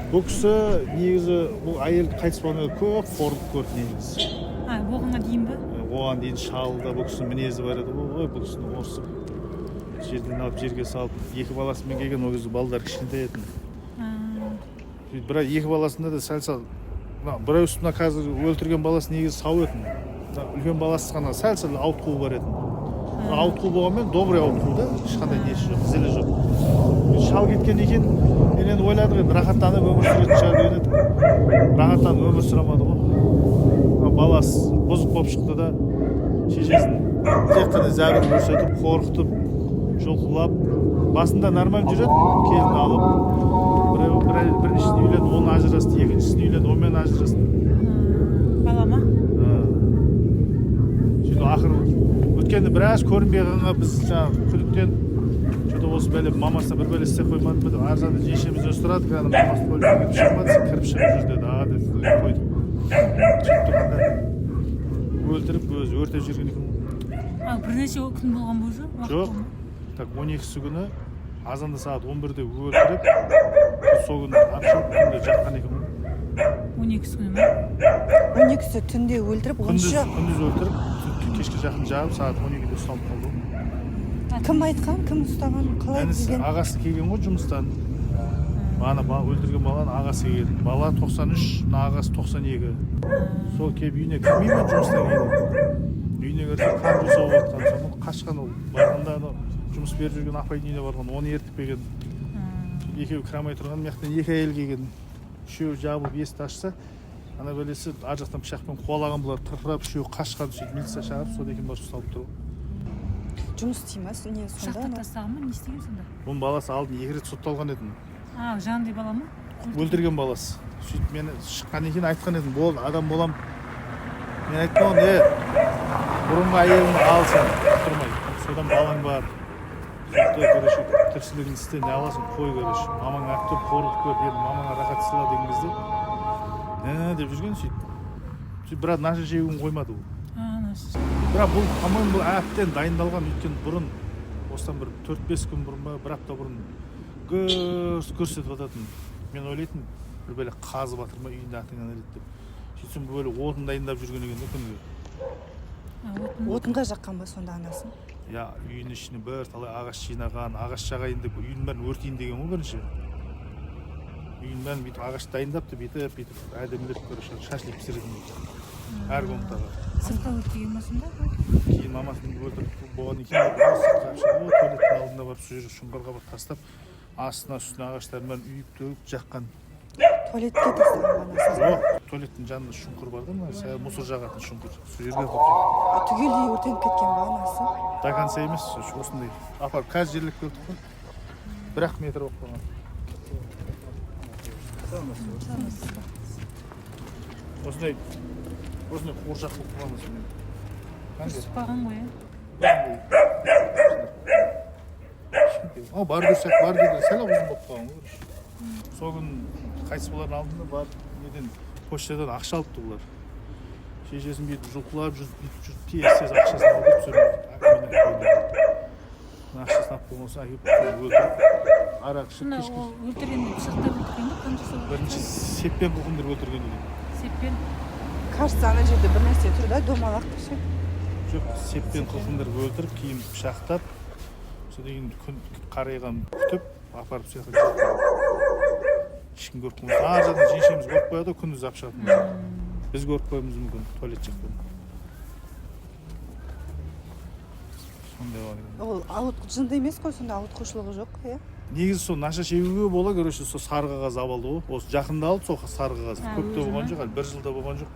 бұл кісі негізі бұл әйел қайтыс болғаннан көп қорлық көрді негізі. Оғанға дейін бе? Оған дейін шалды, бұл кісінің мінезі бар еді ғой, бұл кісінің ұрсып жерден алып жерге салып, екі баласымен келген, ол кезде балдар кішкентай еді. Бірақ екі баласында да сәл-сәл, біреусі қазір өлтірген баласы негізі сау еді. Үлкен баласы ғана сәл-сәл ауытқуы бар еді. Ауытқуы болғанмен добрый ауытқуы да, ешқандай несі жоқ, зілі жоқ. Шал кеткен екен, мен енді ойладық енді рахаттанып өмір сүретін шығар деген едім. Рахаттанып өмір сүремеді ғой. Баласы бұзық болып шықты да, шешесін тек қана зәбір көрсетіп, қорқытып, жұлқылап, басында нормально жүреді, келін алып, біріншісін үйленді, оны ажырасты, екіншісін үйленді, онымен ажырасты. Бала ма? Сөйтіп ақыры өткенде біраз көрінбей қалғанға біз жаңағы күдіктен осы бәле мамасына бір бәле істеп қоймады ма деп арзанда жешеміз өстірады, кәдімгі мамасы бөлімге кіріп шығамады, сен кіріп шығып жүр деді, деді қойдық. Сөйтіп тұрғанда өлтіріп өзі өртеп жүрген екен. Бірнеше күн болған бұл жо? Жоқ, так 12-сі күні азанда сағат 11-де өлтіріп, сол күні ақшап күнде жатқан екен. 12-сі күні ме? 12-сі түнде өлтіріп, күндіз өлтіріп, кешке жақын жағып, сағат 12-де ұсталып қалды. Кім айтқан, кім ұстаған, қалай білген? Ағасы келген ғой жұмыстан. Өлтірген баланың ағасы келген. Бала 93, ағасы 92. Сол келіп үйіне кірмейді жұмыстан келген. Үйіне кірсе қан жасауға жатқан. Соны қашқан ол. Барғанда жұмыс беріп жүрген апайдың үйіне барған. Оны ертіп келген. Екеуі кірамай тұрған. Мектен екі әйел келген. Үшеуі жабылып есікті ашса, ана бәлесі ар жақтан пышақпен қуалаған бұлар тырқырап, үшеуі қашқан, сөйтіп милиция шақырып, содан кейін барып ұсталып тұр. Жұмыс істей ма? Не сонда? Пышақтап тастаған ма? Не істеген сонда? Бұның баласы алдын 2 рет сотталған еді. Жанды бала ма? Өлтірген баласы. Сөйтіп мені шыққан екен айтқан едім, болды, адам болам. Мен айттым оған, бұрынғы әйеліңді ал сен, тұрмай. Содан балаң бар. Тіршілігін істе, не аласың, қой көреш. Мамаң актер қорлық көр дедім, мамаңа рахат сыйла деген кезде. Деп жүрген сөйтіп. Бірақ наша жеуін қоймады бұл. Бірақ бұл по-моему бұл әбден дайындалған, өйткені бұрын осыдан бір 4-5 күн бұрын ба, бір апта бұрын көрсетіп жататын. Мен ойлайтын, бір бөле қазып батырма үйінде атыңан әлет деп. Сөйтсем бұл бөле отын дайындап жүрген екен күнге. Отынға жаққан ба сонда анасын? Үйінің ішіне бір талай ағаш жинаған, ағаш жағайын деп үйдің бәрін өртейін деген ғой бірінші. Үйдің бәрін бүйтіп ағаш дайындапты, бүйтіп әдемілеп шашлик пісіретін. Әр комнатаға. Сыртқа өртеген ба сонда? Кейін мамасын өлтіріп болғаннан кейін сыртқа шығып, туалеттің алдында барып сол жерге шұңқырға барып тастап, астына үстіне ағаштарын бәрін үйіп төгіп жаққан. Туалетке тастаған анасы? Жоқ, туалеттің жанында шұңқыр бар да, мусор жағатын шұңқыр. Сол жерге қойып. Түгелдей өртеніп кеткен ба анасы? До конца емес, осындай. Апарып қазір жерлеп келдік қой. 1-ақ метр болып қалған. Осындай қуыршақ болып қаламыз мен. Ұстыпаған ғой, Бар көрсек, бар деді, сәл ұзын болып қалған ғой. Сол күн қайтыс болардың алдында бар, почтадан ақша алыпты бұлар. Шешесін бүйтіп жұлқылап, тез ақшасын алып, ақшасын алып болмаса, әкеп өлтіріп, арақ ішіп кешке. Өлтіргенде пышақтап өлтірген бе? Бірінші сеппен қылғындыр өлтірген екен. Сеппен? Кажется, ана жерде бір нәрсе тұр да, домалақ ше? Жоқ, сеппен қылғындырып өлтіріп, кейін пышақтап, содан кейін қарайған күтіп, апарып сияқты ешкім көріп қоймайды. Ар жағынан жеңшеміз көріп қояды, күндіз алып шығатын. Біз көріп қоямыз мүмкін, туалет жақтан. Ол жынды емес қой, сонда ауытқушылығы жоқ, иә? Негізі сол наша шегуге бола, короче, сол сары қағаз алды ғой. Осы жақында алды сол сары қағаз. Көп те болған жоқ, 1 жылда болған жоқ.